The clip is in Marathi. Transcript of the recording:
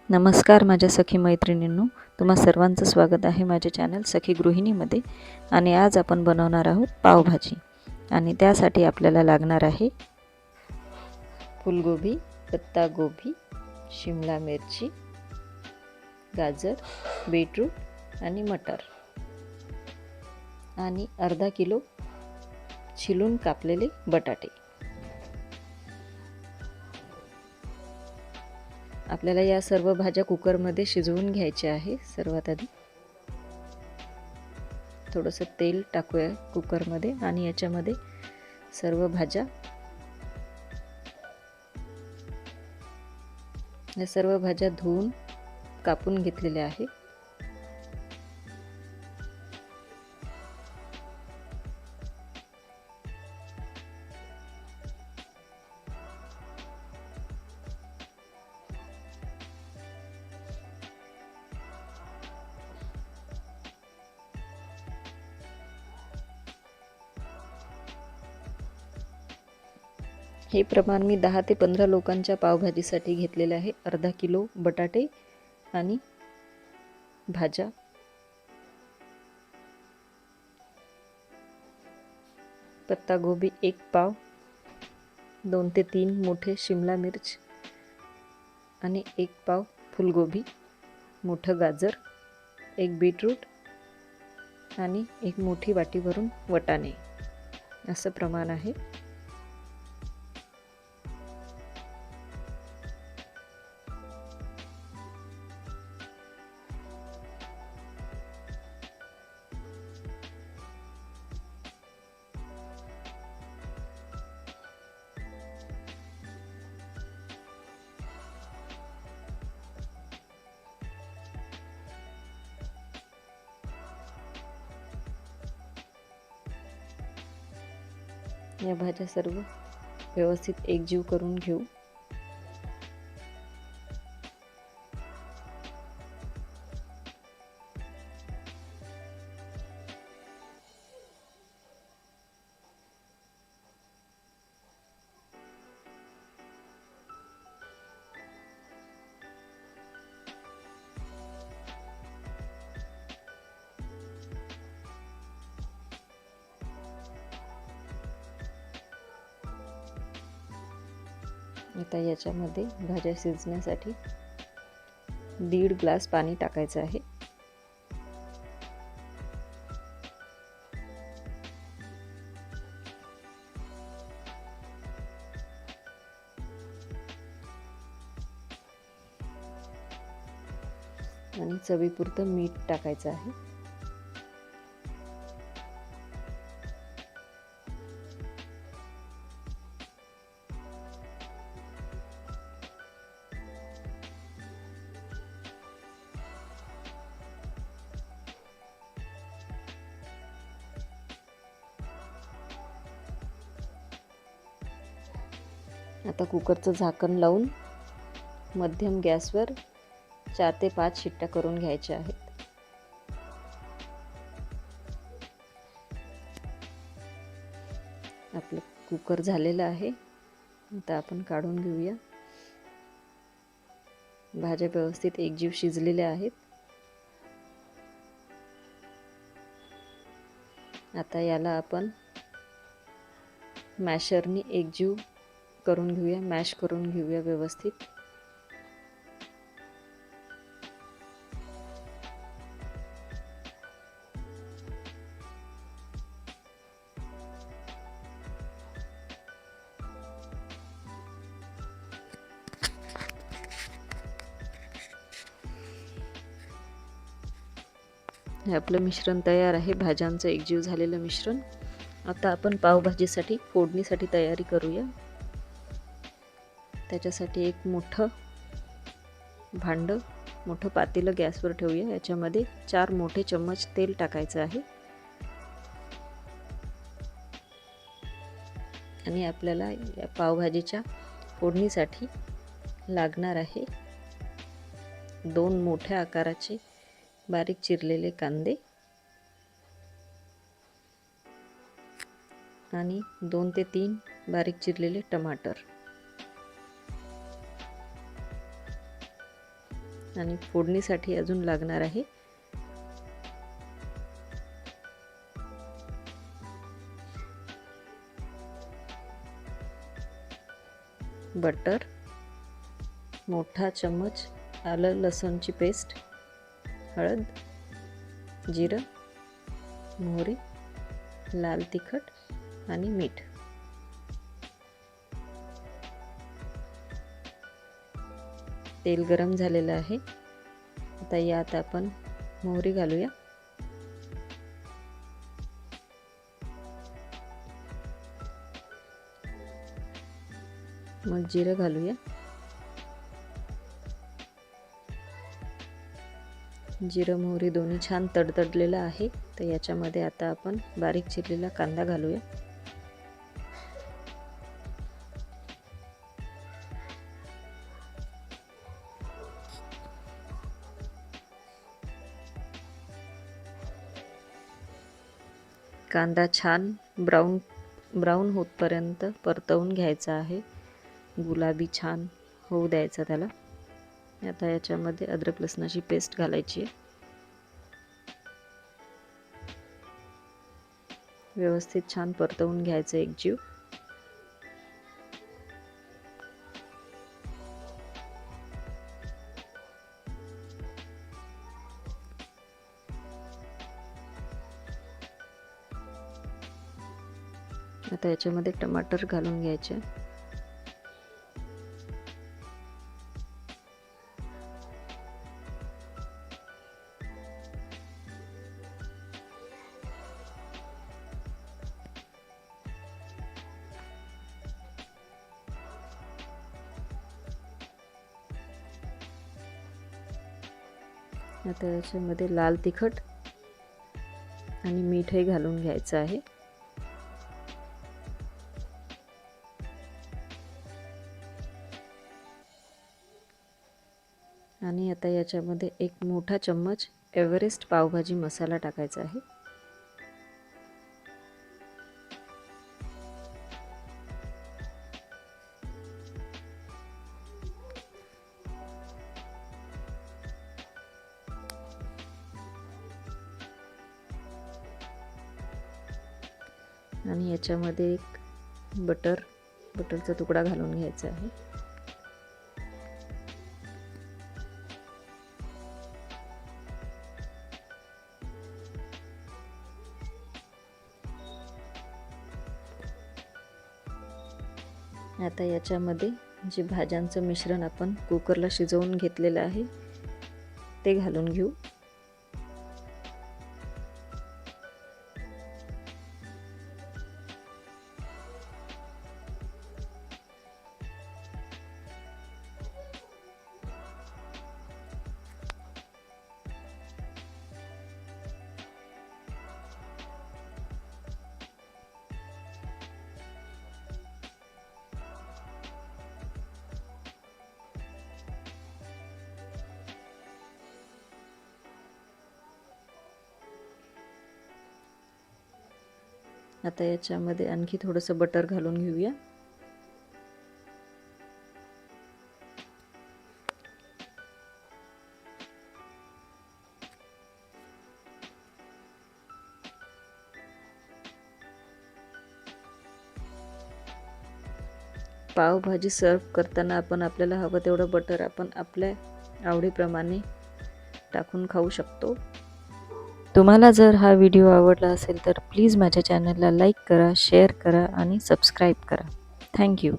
नमस्कार माझ्या सखी मैत्रिणींनो, तुम्हा सर्वांचं स्वागत आहे माझ्या चॅनल सखी गृहिणीमध्ये. आणि आज आपण बनवणार आहोत पावभाजी. आणि त्यासाठी आपल्याला लागणार आहे फुलगोबी, पत्तागोबी, शिमला मिरची, गाजर, बीटरूट आणि मटर आणि अर्धा किलो छिलून कापलेले बटाटे. आपल्याला या सर्व भाज्या कुकरमध्ये शिजवून घ्यायच्या आहे. सर्वात आधी थोडंसं तेल टाकूया कुकरमध्ये आणि याच्यामध्ये सर्व भाज्या धुवून कापून घेतलेल्या आहे. हे प्रमाण मी 10 ते 15 लोकांच्या पावभाजीसाठी घेतलेले आहे. अर्धा किलो बटाटे आणि भाज्या, पत्तागोबी 1 पाव, 2 ते 3 मोठे शिमला मिर्च आणि 1 पाव फुलगोबी, मोठं गाजर, 1 बीटरूट आणि 1 मोठी वाटी भरून वटाणे. असं प्रमाण आहे. या भाज्या सर्व व्यवस्थित एकजीव करून घेऊ. आता याच्यामध्ये भाज्या शिजण्यासाठी 1.5 ग्लास पाणी टाकायचं आहे. आणि चवीपुरतं मीठ टाकायचं आहे. आता कुकरचं झाकण लावून मध्यम गॅसवर 4 ते 5 शिट्ट्या करून घ्यायच्या आहेत. आपलं कुकर झालेलं आहे. आता आपण काढून घेऊया. भाज्या व्यवस्थित एकजीव शिजलेल्या आहेत. आता याला आपण मॅशरनी एकजीव करून घेऊया, मॅश करून घेऊया व्यवस्थित. हे आपलं मिश्रण तयार आहे, भाज्यांचं एकजीव झालेलं मिश्रण. आता आपण पावभाजीसाठी फोडणीसाठी तयारी करूया. त्याच्यासाठी एक मोठं पातेलं गॅसवर ठेवूया. याच्यामध्ये 4 मोठे चम्मच तेल टाकायचं आहे. आणि आपल्याला या पावभाजीच्या फोडणीसाठी लागणार आहे 2 मोठ्या आकाराचे बारीक चिरलेले कांदे आणि 2 ते 3 बारीक चिरलेले टमाटर. आणि फोडणीसाठी अजून लागणार आहे बटर, मोठा चम्मच आलं लसूणची पेस्ट, हळद, जिरं, मोहरी, लाल तिखट आणि मीठ. तेल गरम झालेलं आहे. आता यात आपण मोहरी घालूया. मग जिरं घालूया. जिरं मोहरी दोन्ही छान तडतडलेलं आहे. तर याच्यामध्ये आता आपण बारीक चिरलेला कांदा घालूया. कांदा छान ब्राऊन होतपर्यंत परतवून घ्यायचा आहे. गुलाबी छान होऊ द्यायचा त्याला. आता याच्यामध्ये अद्रक लसणाची पेस्ट घालायची आहे. व्यवस्थित छान परतवून घ्यायचं एकजीव. आता याच्यामध्ये टमाटर घालून घ्यायचे. आता याच्यामध्ये लाल तिखट आणि मीठही घालून घ्यायचं आहे. आणि आता याच्यामध्ये एक मोठा चम्मच एव्हरेस्ट पावभाजी मसाला टाकायचा आहे. आणि याच्यामध्ये एक बटरचा तुकडा घालून घ्यायचा आहे. आता याच्यामध्ये जे भाज्यांचं मिश्रण आपण कुकरला शिजवून घेतलेलं आहे ते घालून घेऊ. आता याच्यामध्ये आणखी थोडंसं बटर घालून घेऊया. पावभाजी सर्व करताना आपण आपल्याला हवं तेवढं बटर आपण आपल्या आवडीप्रमाणे टाकून खाऊ शकतो. तुम्हाला जर हा व्हिडिओ आवडला असेल तर प्लीज माझ्या चॅनलला लाईक करा, शेअर करा आणि सबस्क्राईब करा. थँक्यू.